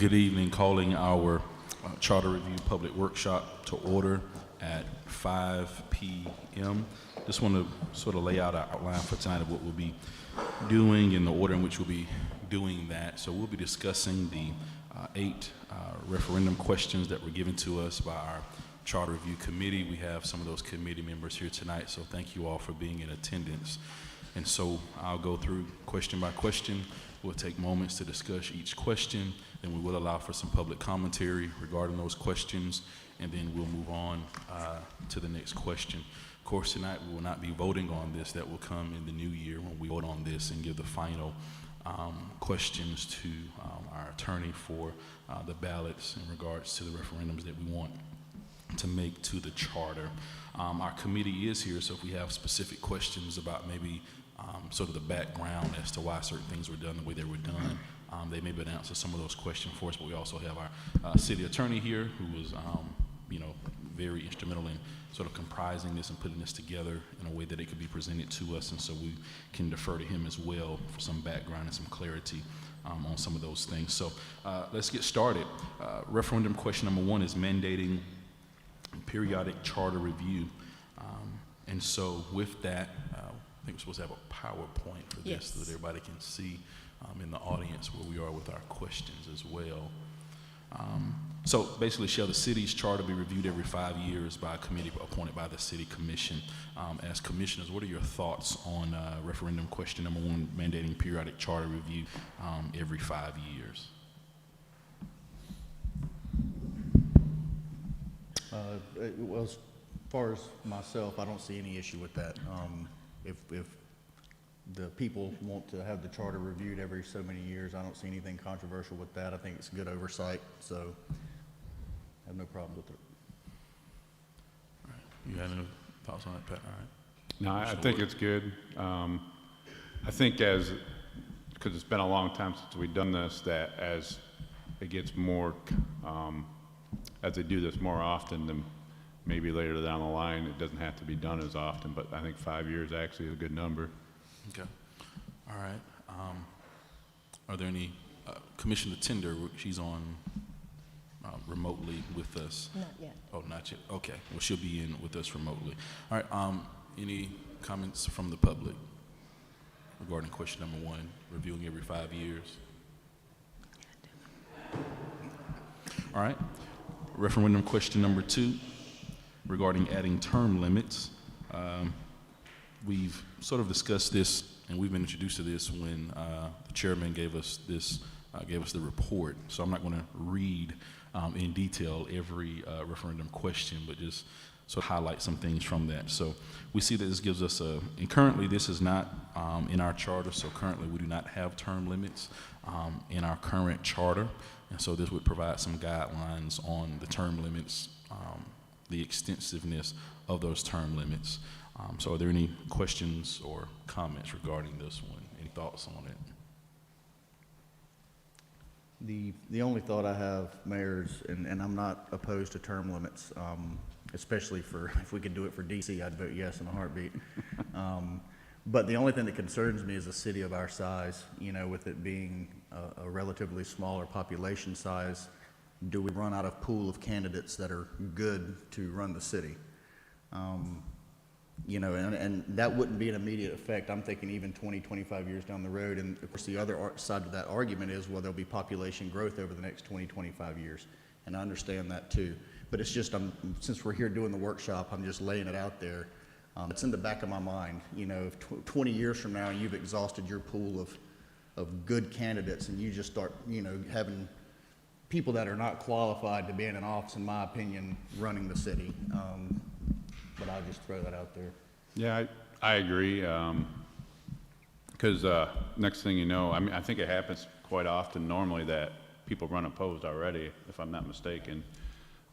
Good evening. Calling our Charter Review Public Workshop to order at 5 p.m. Just want to sort of lay out our outline for tonight of what we'll be doing and the order in which we'll be doing that. So we'll be discussing the 8 referendum questions that were given to us by our Charter Review Committee. We have some of those committee members here tonight, so thank you all for being in attendance. And so I'll go through question by question. We'll take moments to discuss each question, then we will allow for some public commentary regarding those questions, and then we'll move on to the next question. Of course, tonight we will not be voting on this. That will come in the new year when we vote on this and give the final questions to our attorney for the ballots in regards to the referendums that we want to make to the charter. Our committee is here, so if we have specific questions about maybe sort of the background as to why certain things were done the way they were done, they may be able to answer some of those questions for us. But we also have our city attorney here, who was very instrumental in sort of comprising this and putting this together in a way that it could be presented to us, and so we can defer to him as well for some background and some clarity on some of those things. So let's get started. Referendum question number 1 is mandating periodic charter review, and so with that, I think we're supposed to have a PowerPoint for this so that everybody can see in the audience where we are with our questions as well. So basically, shall the city's charter be reviewed every 5 years by a committee appointed by the city commission? As commissioners, what are your thoughts on referendum question number 1, mandating periodic charter review every 5 years? Well, as far as myself, I don't see any issue with that. If the people want to have the charter reviewed every so many years, I don't see anything controversial with that. I think it's good oversight, so I have no problem with it. All right. You have any thoughts on it, Pat? All right. No, I think it's good. I think because it's been a long time since we've done this, that as it gets more, as they do this more often, then maybe later down the line it doesn't have to be done as often, but I think 5 years actually is a good number. Okay. All right. Are there any Commissioner Tender? She's on remotely with us. Not yet. Oh, not yet. Okay. Well, she'll be in with us remotely. All right. Any comments from the public regarding question number 1, reviewing every 5 years? All right. Referendum question number 2, regarding adding term limits. We've sort of discussed this, and we've been introduced to this when the chairman gave us the report. So I'm not going to read in detail every referendum question, but just sort of highlight some things from that. So we see that this gives us and currently this is not in our charter, so currently we do not have term limits in our current charter, and so this would provide some guidelines on the term limits, the extensiveness of those term limits. So are there any questions or comments regarding this one? Any thoughts on it? The only thought I have, Mayor, is, and I'm not opposed to term limits, especially if we could do it for DC, I'd vote yes in a heartbeat. But the only thing that concerns me is a city of our size, with it being a relatively smaller population size, do we run out of pool of candidates that are good to run the city? And that wouldn't be an immediate effect. I'm thinking even 20, 25 years down the road. And of course, the other side of that argument is, well, there'll be population growth over the next 20, 25 years. And I understand that too. But it's just, since we're here doing the workshop, I'm just laying it out there. It's in the back of my mind. If 20 years from now you've exhausted your pool of good candidates, and you just start, having people that are not qualified to be in an office, in my opinion, running the city. But I'll just throw that out there. Yeah, I agree. Because next thing you know, I think it happens quite often normally that people run opposed already, if I'm not mistaken.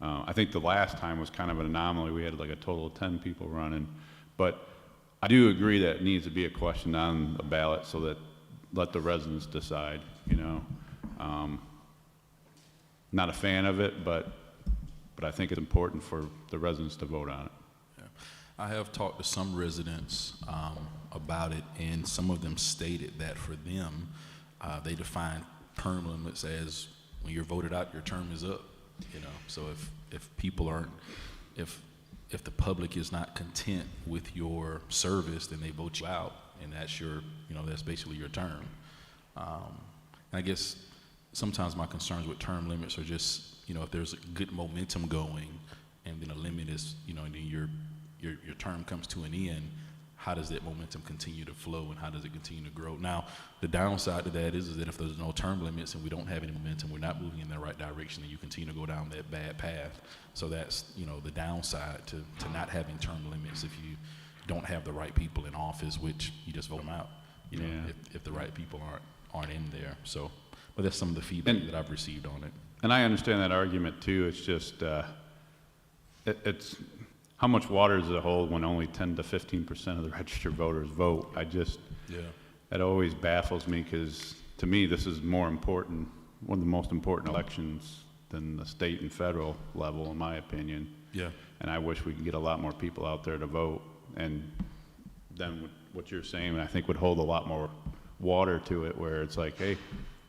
I think the last time was kind of an anomaly. We had like a total of 10 people running. But I do agree that it needs to be a question on the ballot so that let the residents decide, Not a fan of it, but I think it's important for the residents to vote on it. Yeah. I have talked to some residents about it, and some of them stated that for them, they define term limits as when you're voted out, your term is up, you know. So if people aren't, if the public is not content with your service, then they vote you out, and that's your, you know, that's basically your term. I guess sometimes my concerns with term limits are just, you know, if there's a good momentum going, and then a limit is, you know, and then your term comes to an end, how does that momentum continue to flow, and how does it continue to grow? Now, the downside to that is that if there's no term limits and we don't have any momentum, we're not moving in the right direction, and you continue to go down that bad path. So that's, you know, the downside to not having term limits if you don't have the right people in office, which you just vote them out, you know, Yeah. if the right people aren't in there. So, but that's some of the feedback that I've received on it. And I understand that argument too. It's just, it's how much water does it hold when only 10 to 15% of the registered voters vote? That always baffles me, because to me, this is more important, one of the most important elections than the state and federal level, in my opinion. Yeah. And I wish we could get a lot more people out there to vote. And then what you're saying, I think, would hold a lot more water to it, where it's like, hey,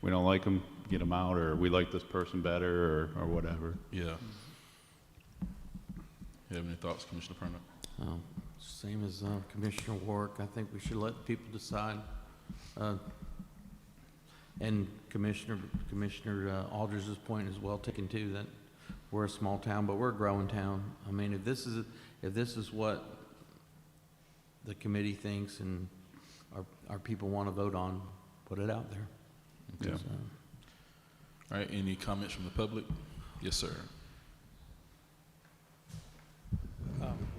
we don't like them, get them out, or we like this person better, or whatever. Yeah. You have any thoughts, Commissioner Perna? Same as Commissioner Warwick. I think we should let people decide. And Commissioner Aldridge's point is well taken too, that we're a small town, but we're a growing town. I mean, if this is what the committee thinks and our people want to vote on, put it out there. Yeah. So, All right, any comments from the public? Yes, sir.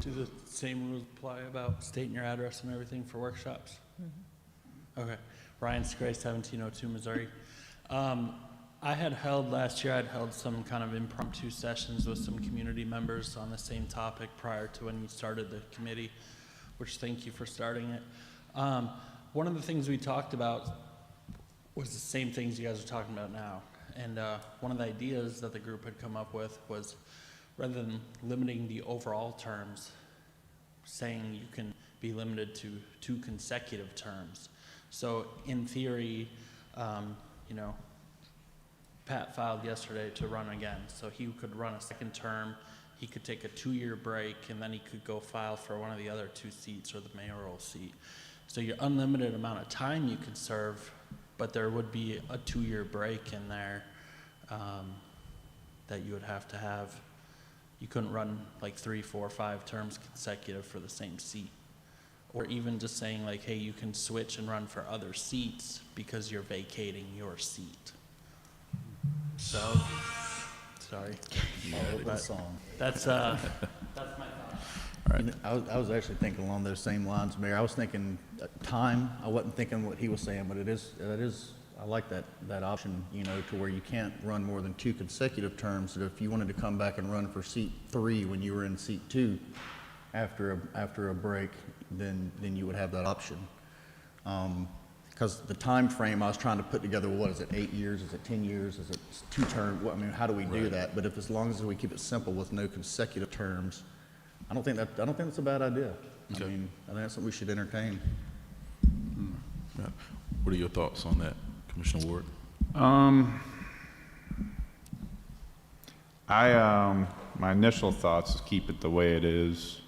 Do the same rules apply about stating your address and everything for workshops? Okay. Ryan Scray, 1702 Missouri. I had held last year, I'd held some kind of impromptu sessions with some community members on the same topic prior to when you started the committee, which thank you for starting it. One of the things we talked about was the same things you guys are talking about now. And one of the ideas that the group had come up with was, rather than limiting the overall terms, saying you can be limited to 2 consecutive terms. So in theory, you know, Pat filed yesterday to run again. So he could run a second term, he could take a 2-year break, and then he could go file for one of the other 2 seats or the mayoral seat. So your unlimited amount of time you can serve, but there would be a 2-year break in there that you would have to have. You couldn't run like 3, 4, 5 terms consecutive for the same seat. Or even just saying like, hey, you can switch and run for other seats because you're vacating your seat. So, sorry. That song. That's my thought. All right. You know, I was actually thinking along those same lines, Mayor. I was thinking time. I wasn't thinking what he was saying, but it is. I like that option, you know, to where you can't run more than 2 consecutive terms. That if you wanted to come back and run for seat 3 when you were in seat 2 after a break, then you would have that option. Because the time frame I was trying to put together, what is it, 8 years? Is it 10 years? Is it 2 terms? I mean, how do we do that? But if as long as we keep it simple with no consecutive terms, I don't think that's a bad idea. Okay. I mean, I think that's something we should entertain. Yeah. What are your thoughts on that, Commissioner Ward? My initial thoughts is keep it the way it is,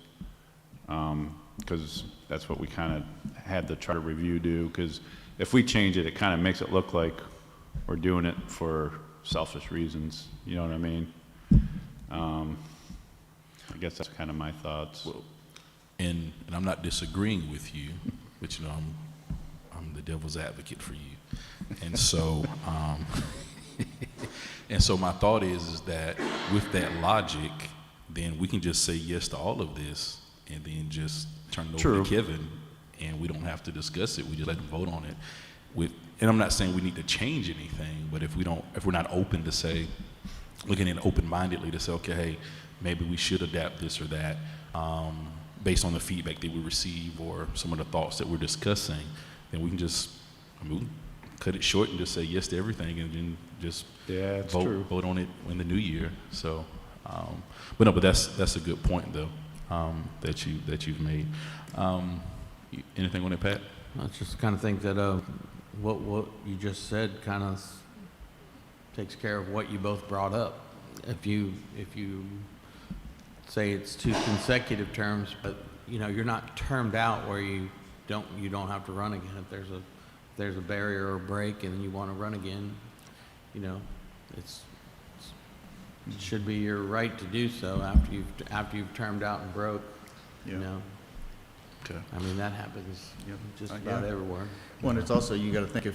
because that's what we kind of had the charter review do, because if we change it, it kind of makes it look like we're doing it for selfish reasons, you know what I mean? I guess that's kind of my thoughts. Well, and I'm not disagreeing with you, but you know, I'm the devil's advocate for you. And so, and so my thought is that with that logic, then we can just say yes to all of this and then just turn it over to Kevin, and we don't have to discuss it. We just let him vote on it. And I'm not saying we need to change anything, but if we're not open to say, looking at it open-mindedly to say, okay, hey, maybe we should adapt this or that, based on the feedback that we receive or some of the thoughts that we're discussing, then we can just, we can cut it short and just say yes to everything, and then just vote on it in the new year. So, but that's a good point though, that you've made. Anything on it, Pat? I just kind of think that what you just said kind of takes care of what you both brought up. If you say it's 2 consecutive terms, but, you know, you're not termed out where you don't have to run again. If there's a barrier or a break and you want to run again, you know, it should be your right to do so after you've termed out and broke, you Yeah. know. Okay. I mean, that happens just about Yeah. everywhere. Well, and it's also, you gotta think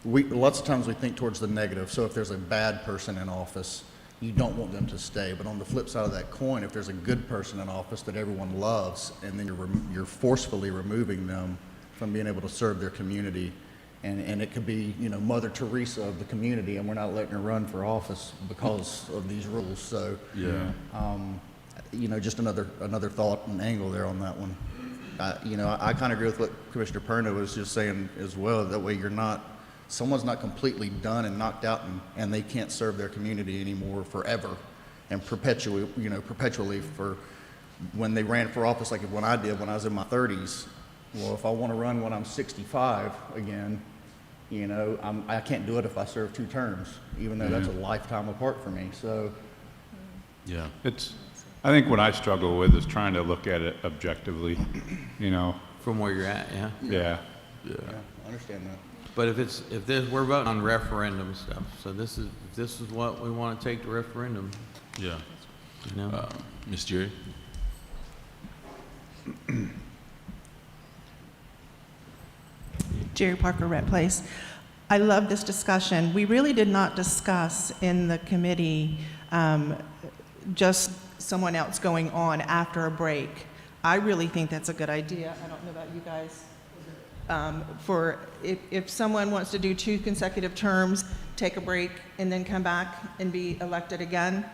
lots of times we think towards the negative. So if there's a bad person in office, you don't want them to stay. But on the flip side of that coin, if there's a good person in office that everyone loves, and then you're forcefully removing them from being able to serve their community, and it could be, you know, Mother Teresa of the community, and we're not letting her run for office because of these rules. So, Yeah. you know, just another thought and angle there on that one. You know, I kind of agree with what Commissioner Perna was just saying as well. That way someone's not completely done and knocked out and they can't serve their community anymore forever and perpetually for when they ran for office, like when I did when I was in my 30s. Well, if I want to run when I'm 65 again, you know, I can't do it if I serve 2 terms, even though that's a lifetime apart for me. So, Yeah. I think what I struggle with is trying to look at it objectively, you know? From where you're at, yeah. Yeah. yeah, I understand that. But we're voting on referendum stuff, so this is what we want to take to referendum, Yeah. you know? Ms. Jerry? Jerry Parker, Red Place. I love this discussion. We really did not discuss in the committee just someone else going on after a break. I really think that's a good idea. I don't know about you guys. If someone wants to do 2 consecutive terms, take a break, and then come back and be elected again,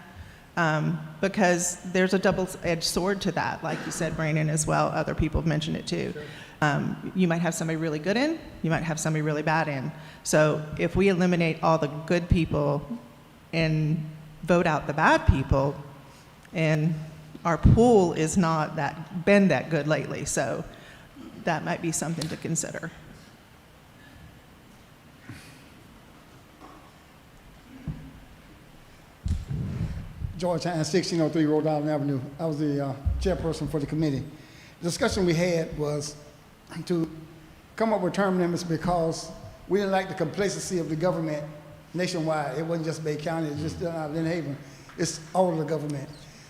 because there's a double-edged sword to that, like you said, Brandon, as well. Other people have mentioned it too. You might have somebody really good in, you might have somebody really bad in. So if we eliminate all the good people and vote out the bad people, and our pool is not been that good lately, so that might be something to consider. Georgetown, 1603 Rhode Island Avenue. I was the chairperson for the committee. The discussion we had was to come up with term limits because we didn't like the complacency of the government nationwide. It wasn't just Bay County, it's just Lynn Haven. It's all of the government.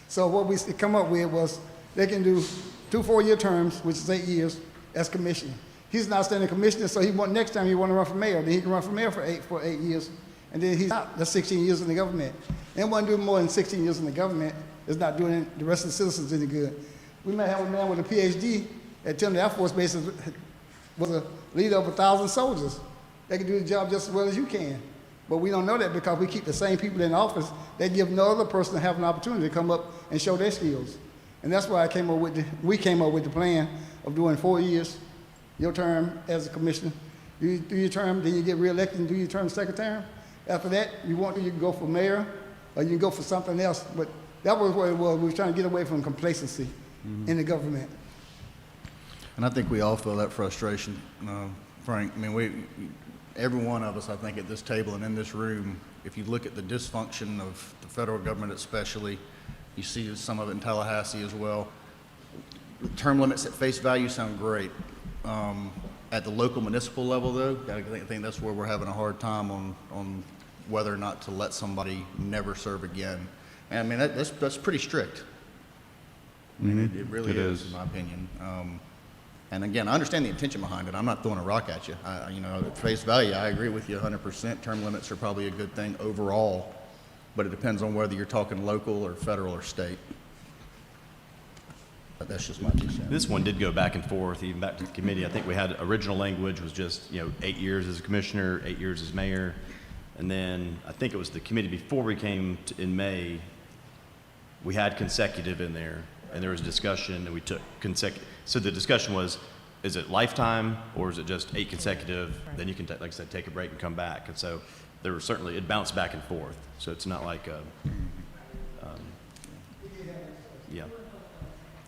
So what we come up with was they can do 2 4-year terms, which is 8 years, as commissioner. He's an outstanding commissioner, so next time he want to run for mayor, then he can run for mayor for 8 years, and then he's out. That's 16 years in the government. Anyone doing more than 16 years in the government is not doing the rest of the citizens any good. We may have a man with a PhD at Timber Air Force Base was a leader of 1,000 soldiers. They can do the job just as well as you can. But we don't know that because we keep the same people in office. They give no other person to have an opportunity to come up and show their skills. And that's why we came up with the plan of doing 4 years, your term as a commissioner. You do your term, then you get reelected and do your term second term. After that, you can go for mayor or you can go for something else. But that was what it was. We were trying to get away from complacency in the government. And I think we all feel that frustration, Frank. I mean, every one of us, I think, at this table and in this room, if you look at the dysfunction of the federal government especially, you see some of it in Tallahassee as well. Term limits at face value sound great. At the local municipal level, though, I think that's where we're having a hard time on whether or not to let somebody never serve again. And I mean, that's pretty strict. I mean, it really is, in my opinion. And again, I understand the intention behind it. I'm not throwing a rock at you. At face value, I agree with you 100%. Term limits are probably a good thing overall, but it depends on whether you're talking local or federal or state. But that's just my 2 cents. This one did go back and forth, even back to the committee. I think we had original language was just, 8 years as a commissioner, 8 years as mayor. And then I think it was the committee before we came in May, we had consecutive in there. And there was discussion, and we took consecutive. So the discussion was, is it lifetime, or is it just 8 consecutive? Then you can, like I said, take a break and come back. And so there was certainly, it bounced back and forth. So it's not like, yeah,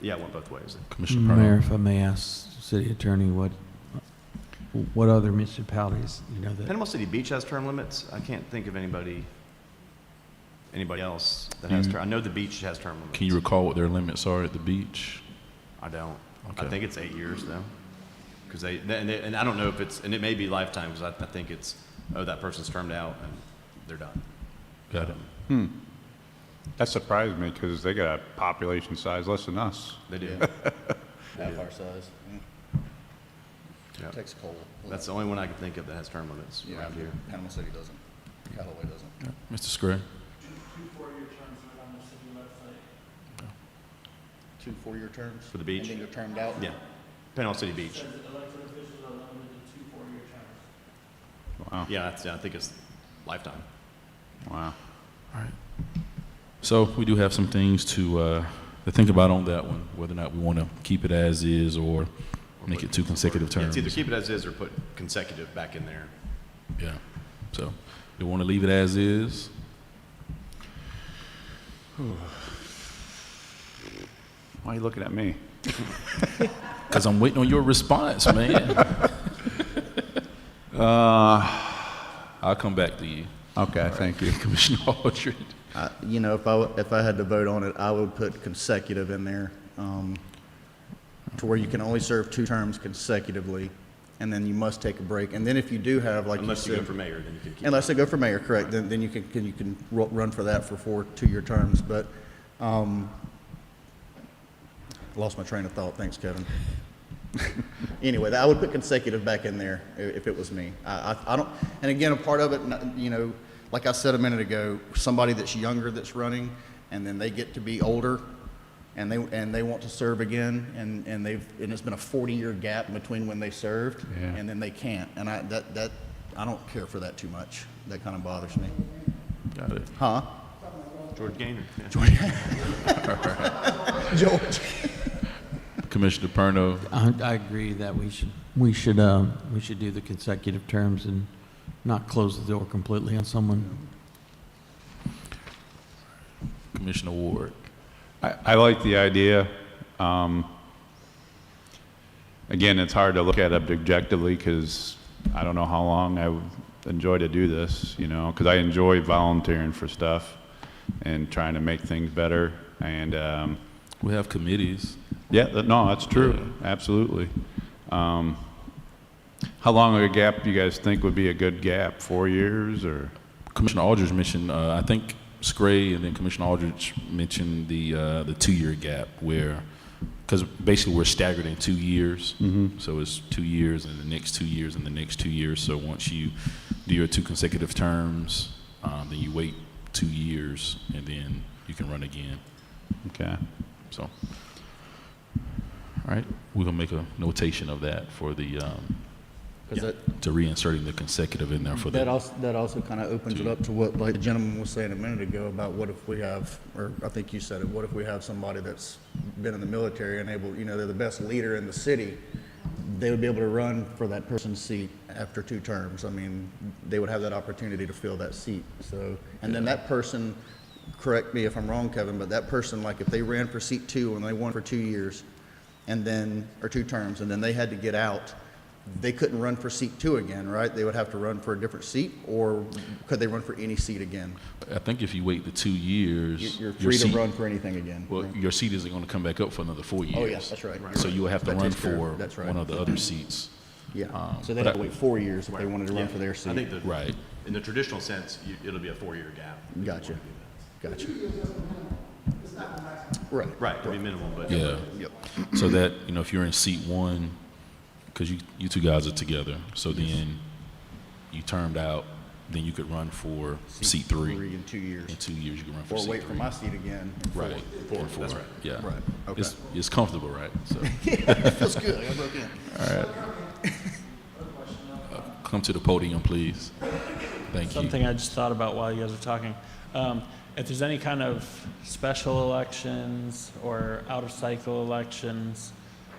it went both ways. Commissioner Mayor, Perna? if I may ask City Attorney, what other municipalities, that? Panama City Beach has term limits. I can't think of anybody anybody else that has term. I know the beach has term limits. Can you recall what their limits are at the beach? I don't. Okay. I think it's 8 years though. Because and I don't know if it's, and it may be lifetime, because I think it's, oh, that person's termed out and they're done. Got it. That surprised me because they got a population size less than us. They do. Half our size. Yeah. Takes coal. That's the only one I can think of that has term limits Yeah, around here. Panama City doesn't. Callaway doesn't. Mr. Scray? 2 4-year terms right on the city website. 2 4-year terms? For the beach? And then you're termed out? Yeah. Panama City Beach. Says elected officials are limited to 2 4-year terms. Wow. Yeah, I think it's lifetime. Wow. All right. So we do have some things to think about on that one, whether or not we want to keep it as is or make it 2 consecutive Yeah, terms. it's either keep it as is or put consecutive back in there. Yeah. So you want to leave it as is? Why are you looking at me? Because I'm waiting on your response, man. I'll come back to you. Okay, thank you. Commissioner Aldridge. You know, if I had to vote on it, I would put consecutive in there, to where you can only serve 2 terms consecutively, and then you must take a break. And then if you do have, like you Unless you go said, for mayor, then you can keep unless it. they go for mayor, correct, then you can run for that for 4 2-year terms. But lost my train of thought. Thanks, Kevin. Anyway, I would put consecutive back in there if it was me. I don't, and again, a part of it, you know, like I said a minute ago, somebody that's younger that's running, and then they get to be older, and they want to serve again, and it's been a 40-year gap between when they served, Yeah. and then they can't, and I don't care for that too much. That kind of bothers me. Got it. Huh? George Gaynor. Yeah. George. Commissioner Perno. I agree that we should do the consecutive terms and not close the door completely on someone. Commissioner Ward. I like the idea. Again, it's hard to look at it objectively because I don't know how long I would enjoy to do this, you know, because I enjoy volunteering for stuff and trying to make things better. And We have committees. yeah, no, that's true. Absolutely. How long of a gap do you guys think would be a good gap? 4 years or? Commissioner Aldridge mentioned, I think Scray and then Commissioner Aldridge mentioned the 2-year gap where, because basically we're staggered in 2 years. So it's 2 years and the next 2 years and the next 2 years. So once you do your 2 consecutive terms, then you wait 2 years and then you can run again. Okay. So, all right, we're gonna make a notation of that for the, to reinserting the consecutive in there for the. That also kind of opens it up to what, like the gentleman was saying a minute ago about what if we have, or I think you said it, what if we have somebody that's been in the military and able, you know, they're the best leader in the city, they would be able to run for that person's seat after 2 terms. I mean, they would have that opportunity to fill that seat. So, and then that person, correct me if I'm wrong, Kevin, but that person, like if they ran for seat 2 and they won for 2 years, and then, or 2 terms, and then they had to get out, they couldn't run for seat 2 again, right? They would have to run for a different seat, or could they run for any seat again? I think if you wait the 2 years. You're your free to seat- run for anything again. Well, right? your seat isn't gonna come back up for another 4 years. Oh, yeah, that's right. So you will have to That run takes care of- for that's right. one of the other seats. Yeah, so but they'd have I- to wait 4 years if they wanted to run Yeah. for their seat. I think that Right. in the traditional sense, it'll be a 4-year gap. Gotcha. Gotcha. Right. Right, it'll be minimal, but. Yeah. Yep. So that, you know, if you're in seat 1, because you 2 guys are together, so then you termed out, then you could run for seat 3. in 2 years. In 2 years, you can run for Or seat 3. wait for my seat again. in 4. Right. In 4. that's right. Yeah. Right, okay. It's comfortable, right? So Feels good. I broke in. come to the podium, please. Thank you. Something I just thought about while you guys were talking. If there's any kind of special elections or out-of-cycle elections,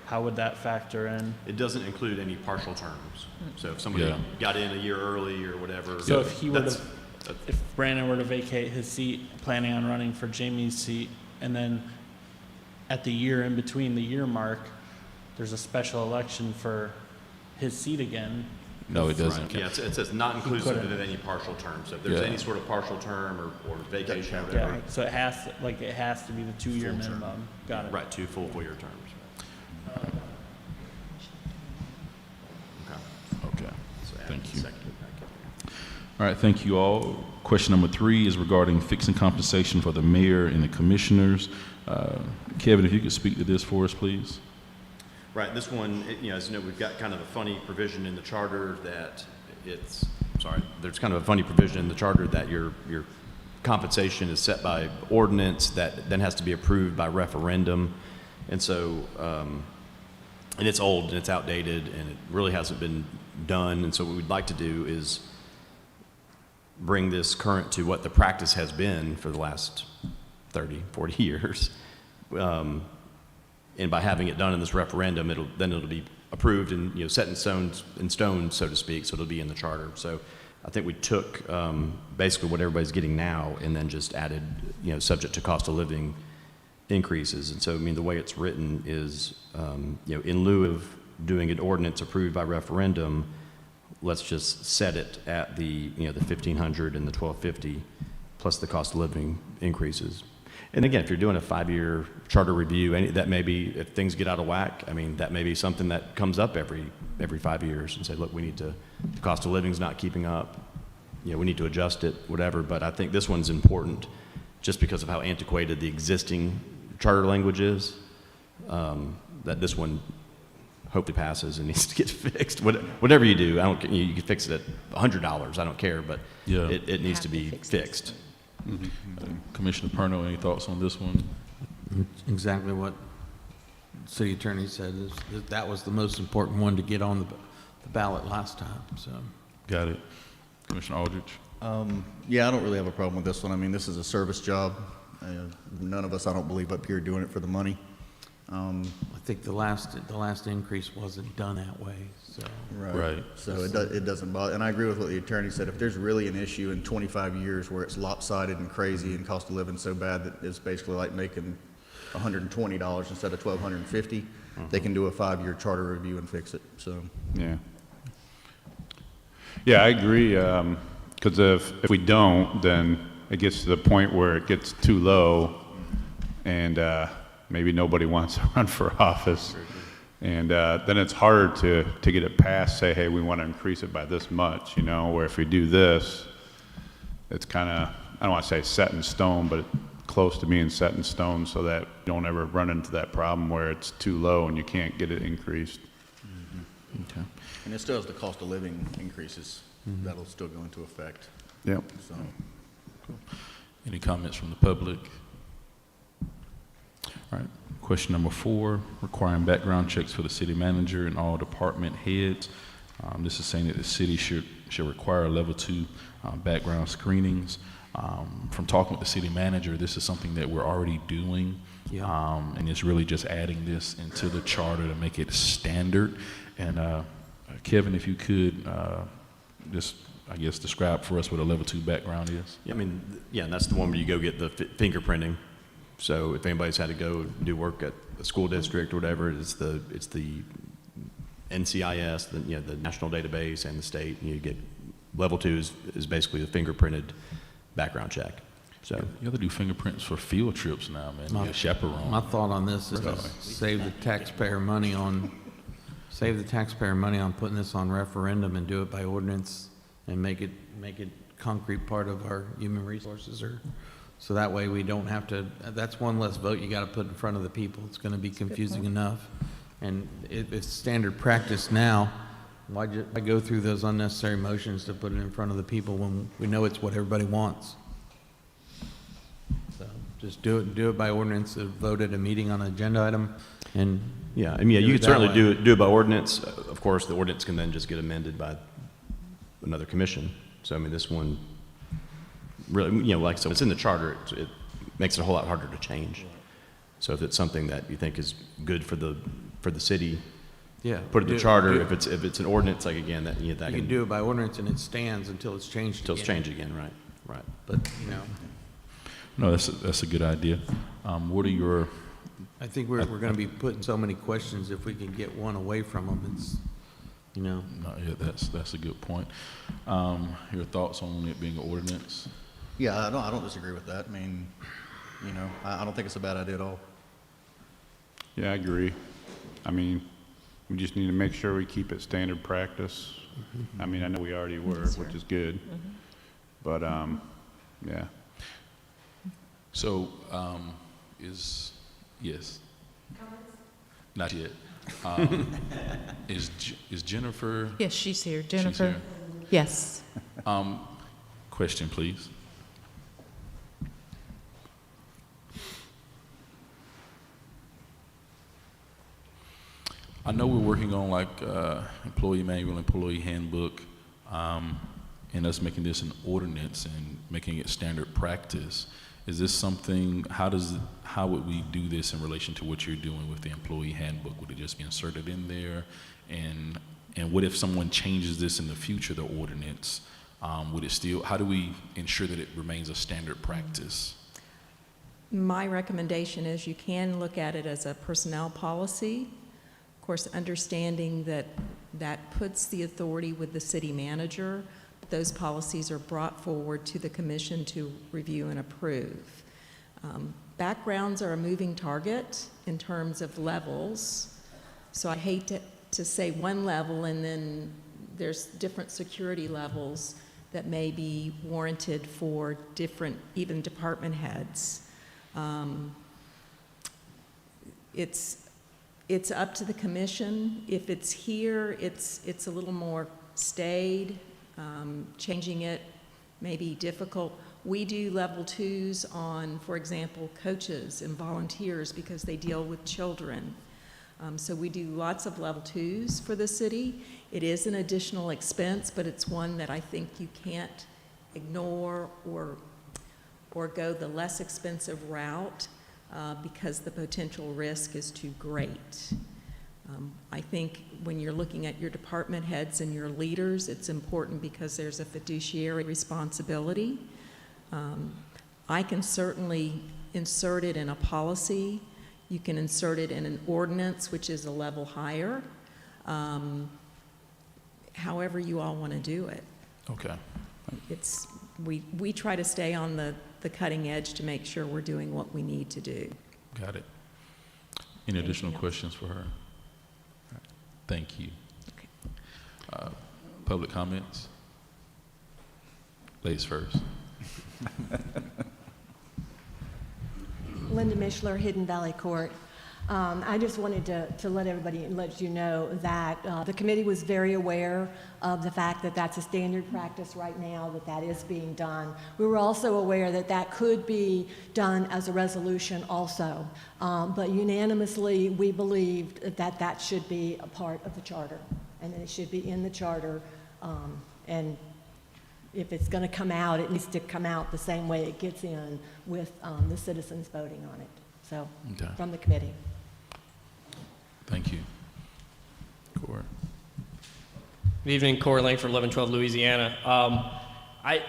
how would that factor in? It doesn't include any partial terms. So if somebody Yeah. got in a year early or whatever. So if he were to, that's- if Brandon were to vacate his seat, planning on running for Jamie's seat, and then at the year in between the year mark, there's a special election for his seat again, No, it doesn't. Right. Yeah, it says not inclusive couldn't. of any partial term. So if there's Yeah. any sort of partial term or vacation or Yeah, whatever. so it has to be the 2-year Full term. minimum. Got it. Right, 2 full 4-year terms. Okay. Okay, So add thank you. second. All right, thank you all. Question number 3 is regarding fixing compensation for the mayor and the commissioners. Kevin, if you could speak to this for us, please. Right, this one, as you know, we've got kind of a funny provision in the charter that there's kind of a funny provision in the charter that your compensation is set by ordinance that then has to be approved by referendum. And so, and it's old and it's outdated and it really hasn't been done. And so what we'd like to do is bring this current to what the practice has been for the last 30, 40 years. And by having it done in this referendum, it'll be approved and set in stone, so to speak. So it'll be in the charter. So I think we took basically what everybody's getting now and then just added subject to cost of living increases. And so I mean the way it's written is in lieu of doing an ordinance approved by referendum, let's just set it at the the 1,500 and the 1,250 plus the cost of living increases. And again, if you're doing a 5-year charter review, that may be, if things get out of whack, I mean, that may be something that comes up every 5 years and say, look, the cost of living's not keeping up. We need to adjust it, whatever. But I think this one's important just because of how antiquated the existing charter language is, that this one hopefully passes and needs to get fixed. Whatever you do, I don't care. You can fix it at $100. I don't care, but Yeah. it needs to be fixed. Commissioner Perno, any thoughts on this one? Exactly what the city attorney said, is that was the most important one to get on the ballot last time, so. Got it. Commissioner Aldridge? Yeah, I don't really have a problem with this one. I mean, this is a service job. None of us, I don't believe, up here doing it for the money. I think the last increase wasn't done that way, so. Right. So it doesn't bother, and I agree with what the attorney said. If there's really an issue in 25 years where it's lopsided and crazy and cost of living so bad that it's basically like making $120 instead of $1,250, they can do a 5-year charter review and fix it, so. Yeah. Yeah, I agree, because if we don't, then it gets to the point where it gets too low, and maybe nobody wants to run for office. And then it's hard to get it passed, say, hey, we want to increase it by this much, where if we do this, it's kind of, I don't want to say set in stone, but close to being set in stone so that you don't ever run into that problem where it's too low and you can't get it increased. Okay. And it still has the cost of living increases. That'll still go into effect, Yep. so. Any comments from the public? All right. Question number 4, requiring background checks for the city manager and all department heads. This is saying that the city should require level 2 background screenings. From talking with the city manager, this is something that we're already doing. Yeah. And it's really just adding this into the charter to make it standard. And Kevin, if you could just, I guess, describe for us what a level 2 background is. Yeah, I mean, and that's the one where you go get the fingerprinting. So if anybody's had to go do work at a school district or whatever, it's the NCIS, the national database, and the state. And you get level 2 is basically the fingerprinted background check. So You have to do fingerprints for field trips now, man. You get a chaperone. My thought on this is to save the taxpayer money on putting this on referendum and do it by ordinance and make it concrete part of our human resources, so that way we don't have to, that's one less vote you gotta put in front of the people. It's gonna be confusing enough. And if it's standard practice now, why go through those unnecessary motions to put it in front of the people when we know it's what everybody wants? So just do it by ordinance, vote at a meeting on an agenda item, and yeah, I mean, do you it could that certainly way. do it by ordinance. Of course, the ordinance can then just get amended by another commission. So I mean, this one really, like I said, it's in the charter. It makes it a whole lot harder to change. So if it's something that you think is good for the city, yeah, put it in the charter. If it's an ordinance, like again, that you can do it by ordinance and it stands until it's changed until again. it's changed again, right. But No, that's a good idea. What are your, I think we're going to be putting so many questions. If we can get one away from them, you know? No, yeah, that's a good point. Your thoughts on it being an ordinance? Yeah, I don't disagree with that. I mean, you know, I don't think it's a bad idea at all. Yeah, I agree. I mean, we just need to make sure we keep it standard practice. I mean, I know we already were, which is good. But, yeah. So, yes. Not yet. Is Jennifer? Yes, she's here. She's Jennifer? here. Yes. Question, please. I know we're working on like employee manual, employee handbook, and us making this an ordinance and making it standard practice. Is this something, how would we do this in relation to what you're doing with the employee handbook? Would it just be inserted in there? And what if someone changes this in the future, the ordinance? Would it still, how do we ensure that it remains a standard practice? My recommendation is you can look at it as a personnel policy. Of course, understanding that that puts the authority with the city manager. Those policies are brought forward to the commission to review and approve. Backgrounds are a moving target in terms of levels. So I hate to say one level and then there's different security levels that may be warranted for different, even department heads. It's up to the commission. If it's here, it's a little more staid. Changing it may be difficult. We do level 2s on, for example, coaches and volunteers because they deal with children. So we do lots of level 2s for the city. It is an additional expense, but it's one that I think you can't ignore or go the less expensive route because the potential risk is too great. I think when you're looking at your department heads and your leaders, it's important because there's a fiduciary responsibility. I can certainly insert it in a policy. You can insert it in an ordinance, which is a level higher. However you all want to do it. Okay. We try to stay on the cutting edge to make sure we're doing what we need to do. Got it. Any additional questions for her? Thank you. Okay. Public comments? Ladies first. Linda Mishler, Hidden Valley Court. I just wanted to let everybody, let you know that the committee was very aware of the fact that that's a standard practice right now, that is being done. We were also aware that that could be done as a resolution also, but unanimously we believed that that should be a part of the charter, and that it should be in the charter, and if it's going to come out, it needs to come out the same way it gets in with the citizens voting on it. So, Okay. from the committee. Thank you. Corey. Good evening, Corey Langford, 1112 Louisiana. I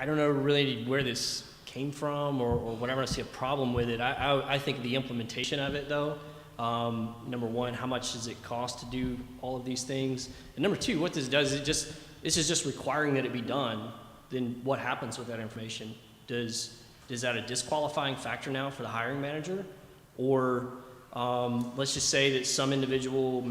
don't know really where this came from or whenever I see a problem with it. I think the implementation of it, though, number one, how much does it cost to do all of these things? And number two, what this does is this is just requiring that it be done. Then what happens with that information? Is that a disqualifying factor now for the hiring manager? Or let's just say that some individual may